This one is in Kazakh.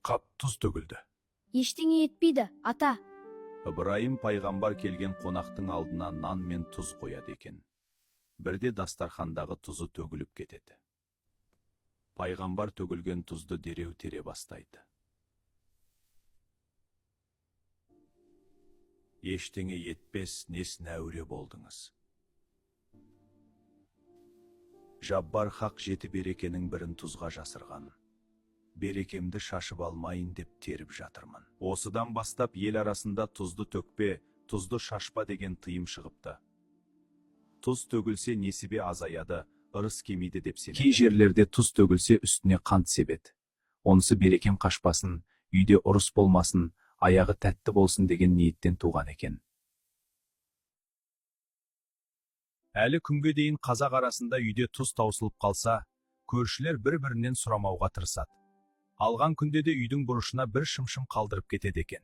қап тұз төгілді. Ештеңе етпейді, ата. Ыбырайым пайғамбар келген қонақтың алдына нан мен тұз қояды екен. Бірде дастархандағы тұзы төгіліп кетеді. Пайғамбар төгілген тұзды дереу тере бастайды. Ештеңе етпес, несін әуре болдыңыз. Жаббар хақ жеті берекенің бірін тұзға жасырған. Берекемді шашып алмайын деп теріп жатырмын. Осыдан бастап ел арасында тұзды төкпе, тұзды шашпа деген тыйым шығыпты. Тұз төгілсе несібе азаяды, ырыс кемейді деп сенеді. Кей жерлерде тұз төгілсе үстіне қант себеді. Онысы берекем қашпасын, үйде ұрыс болмасын, аяғы тәтті болсын деген ниеттен туған екен. Әлі күнге дейін қазақ арасында үйде тұз таусылып қалса, көршілер бір-бірінен сұрамауға тырысады. Алған күнде де үйдің бұрышына бір шымшым қалдырып кетеді екен.